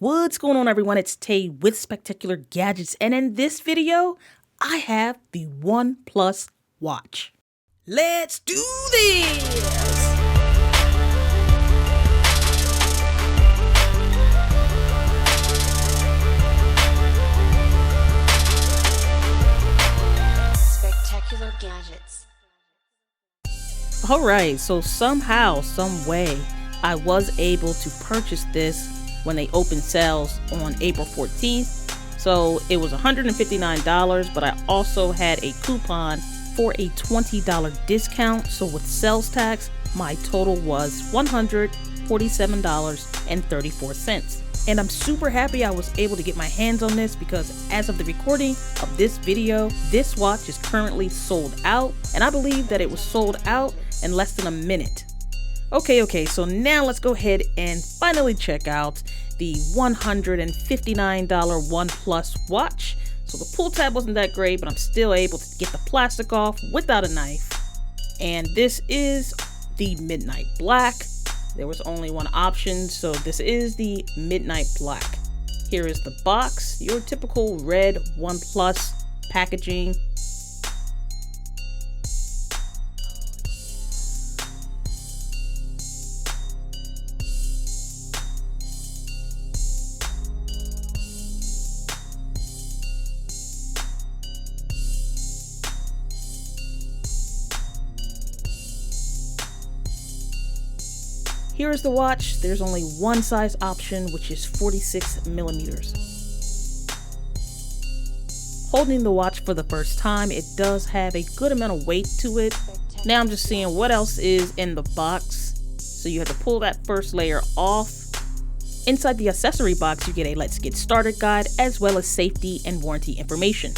What's going on, everyone? It's Tay with Spectacular Gadgets, and in this video, I have the OnePlus watch. Let's do this! Spectacular Gadgets. Alright, so somehow, some way, I was able to purchase this when they opened sales on April 14th. So it was $159, but I also had a coupon for a $20 discount. So with sales tax, my total was $147.34. And I'm super happy I was able to get my hands on this because as of the recording of this video, this watch is currently sold out, and I believe that it was sold out in less than a minute. Okay, so now let's go ahead and finally check out the $159 OnePlus watch. So the pull tab wasn't that great, but I'm still able to get the plastic off without a knife. And this is the Midnight Black. There was only one option, so this is the Midnight Black. Here is the box, your typical red OnePlus packaging. Here is the watch. There's only one size option, which is 46 millimeters. Holding the watch for the first time, it does have a good amount of weight to it. Now I'm just seeing what else is in the box. So you have to pull that first layer off. Inside the accessory box, you get a Let's Get Started guide, as well as safety and warranty information.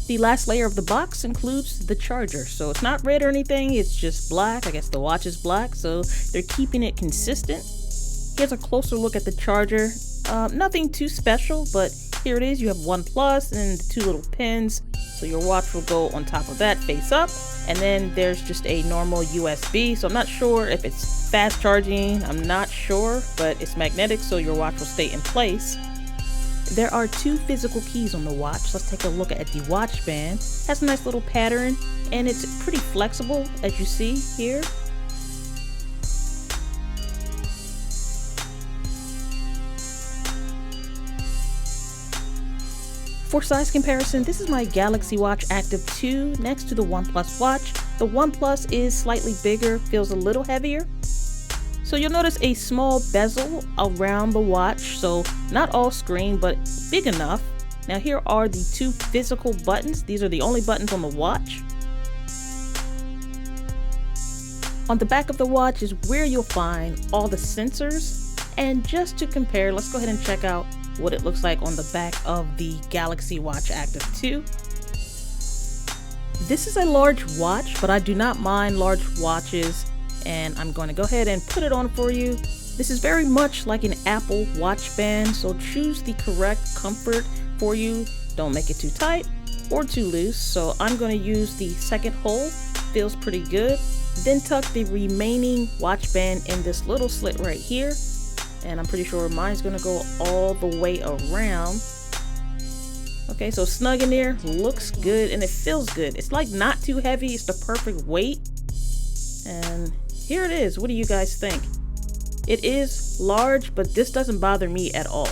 The last layer of the box includes the charger. So it's not red or anything, it's just black. I guess the watch is black, so they're keeping it consistent. Here's a closer look at the charger. Nothing too special, but here it is. You have OnePlus and the two little pins. So your watch will go on top of that face up. And then there's just a normal USB. So I'm not sure if it's fast charging. I'm not sure, but it's magnetic, so your watch will stay in place. There are two physical keys on the watch. Let's take a look at the watch band. It has a nice little pattern and it's pretty flexible, as you see here. For size comparison, this is my Galaxy Watch Active 2 next to the OnePlus watch. The OnePlus is slightly bigger, feels a little heavier. So you'll notice a small bezel around the watch, so not all screen, but big enough. Now here are the two physical buttons. These are the only buttons on the watch. On the back of the watch is where you'll find all the sensors. And just to compare, let's go ahead and check out what it looks like on the back of the Galaxy Watch Active 2. This is a large watch, but I do not mind large watches. And I'm going to go ahead and put it on for you. This is very much like an Apple Watch band, so choose the correct comfort for you. Don't make it too tight or too loose. So I'm going to use the second hole. Feels pretty good. Then tuck the remaining watch band in this little slit right here. And I'm pretty sure mine's going to go all the way around. Okay, so snug in there, looks good, and it feels good. It's like not too heavy. It's the perfect weight. And here it is. What do you guys think? It is large, but this doesn't bother me at all.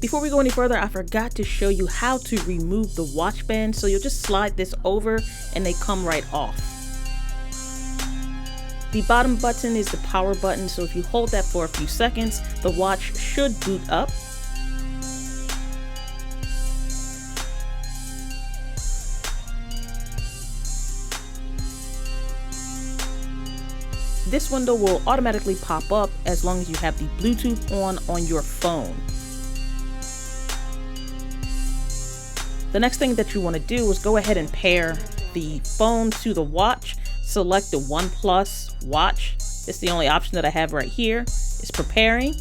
Before we go any further, I forgot to show you how to remove the watch band. So you'll just slide this over and they come right off. The bottom button is the power button, so if you hold that for a few seconds, the watch should boot up. This window will automatically pop up as long as you have the Bluetooth on your phone. The next thing that you want to do is go ahead and pair the phone to the watch. Select the OnePlus watch It's the only option that I have right here. It's preparing.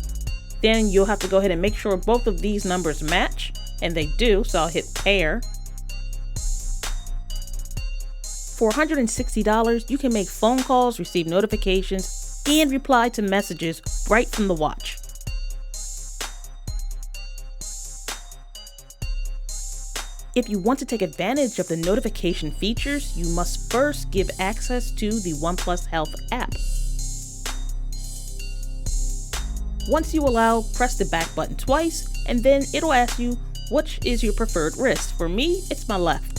Then you'll have to go ahead and make sure both of these numbers match, and they do, so I'll hit pair. For $160, you can make phone calls, receive notifications, and reply to messages right from the watch. If you want to take advantage of the notification features, you must first give access to the OnePlus Health app. Once you allow, press the back button twice, and then it'll ask you which is your preferred wrist. For me, it's my left.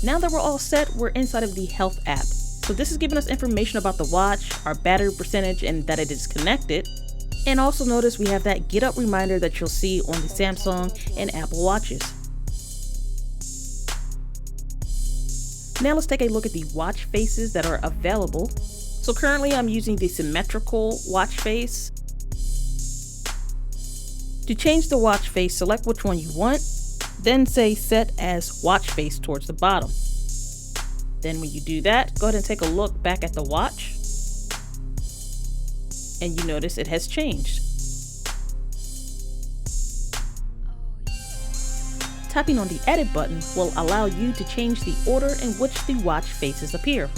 Now that we're all set, we're inside of the Health app. So this is giving us information about the watch, our battery percentage, and that it is connected. And also notice we have that get up reminder that you'll see on the Samsung and Apple watches. Now let's take a look at the watch faces that are available. So currently I'm using the symmetrical watch face. To change the watch face, select which one you want, then say set as watch face towards the bottom. Then when you do that, go ahead and take a look back at the watch. And you notice it has changed. Tapping on the edit button will allow you to change the order in which the watch faces appear.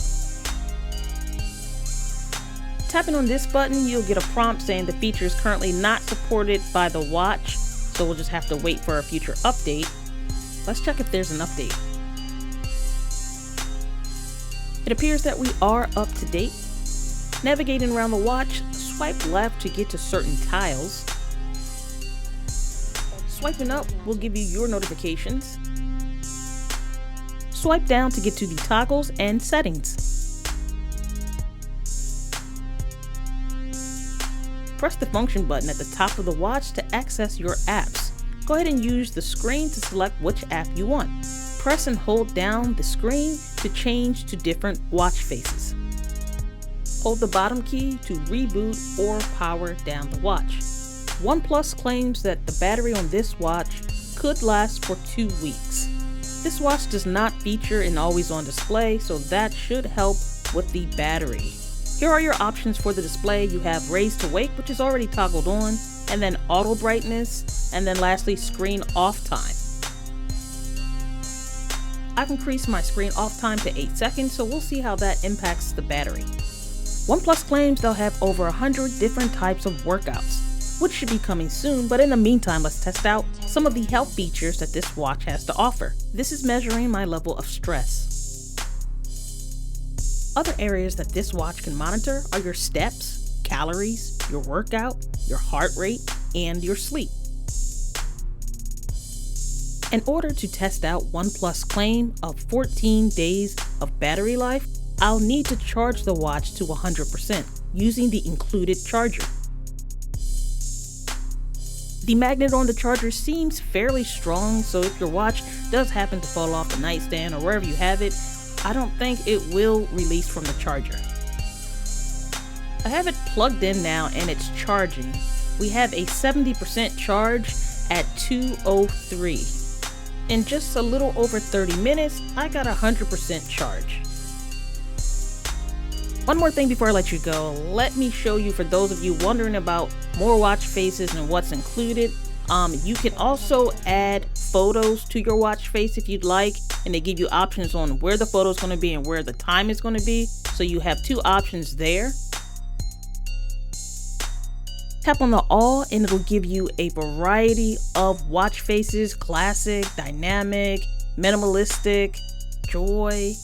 Tapping on this button, you'll get a prompt saying the feature is currently not supported by the watch, so we'll just have to wait for a future update. Let's check if there's an update. It appears that we are up to date. Navigating around the watch, swipe left to get to certain tiles. Swiping up will give you your notifications. Swipe down to get to the toggles and settings. Press the function button at the top of the watch to access your apps. Go ahead and use the screen to select which app you want. Press and hold down the screen to change to different watch faces. Hold the bottom key to reboot or power down the watch. OnePlus claims that the battery on this watch could last for 2 weeks. This watch does not feature an always-on display, so that should help with the battery. Here are your options for the display. You have raise to wake, which is already toggled on, and then auto brightness, and then lastly screen off time. I've increased my screen off time to 8 seconds, so we'll see how that impacts the battery. OnePlus claims they'll have over 100 different types of workouts, which should be coming soon, but in the meantime, let's test out some of the health features that this watch has to offer. This is measuring my level of stress. Other areas that this watch can monitor are your steps, calories, your workout, your heart rate, and your sleep. In order to test out OnePlus' claim of 14 days of battery life, I'll need to charge the watch to 100% using the included charger. The magnet on the charger seems fairly strong, so if your watch does happen to fall off the nightstand or wherever you have it, I don't think it will release from the charger. I have it plugged in now and it's charging. We have a 70% charge at 2:03. In just a little over 30 minutes, I got 100% charge. One more thing before I let you go, let me show you, for those of you wondering about more watch faces and what's included, you can also add photos to your watch face if you'd like, and they give you options on where the photo is going to be and where the time is going to be, so you have 2 options there. Tap on the all and it'll give you a variety of watch faces: classic, dynamic, minimalistic, joy,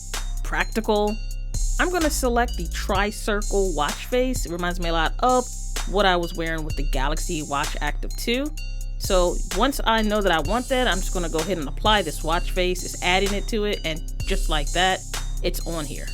practical. I'm going to select the tri-circle watch face. It reminds me a lot of what I was wearing with the Galaxy Watch Active 2. So once I know that I want that, I'm just going to go ahead and apply this watch face. It's adding it to it, and just like that, it's on here.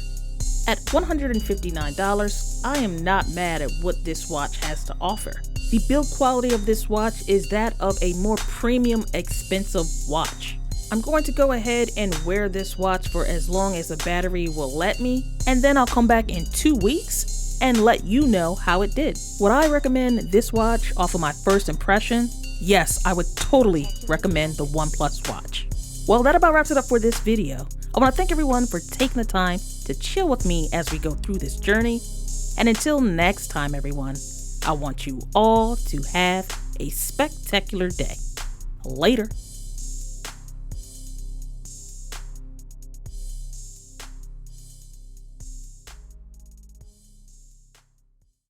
At $159, I am not mad at what this watch has to offer. The build quality of this watch is that of a more premium, expensive watch. I'm going to go ahead and wear this watch for as long as the battery will let me, and then I'll come back in 2 weeks and let you know how it did. Would I recommend this watch off of my first impression? Yes, I would totally recommend the OnePlus watch. Well, that about wraps it up for this video. I want to thank everyone for taking the time to chill with me as we go through this journey. And until next time, everyone, I want you all to have a spectacular day. Later.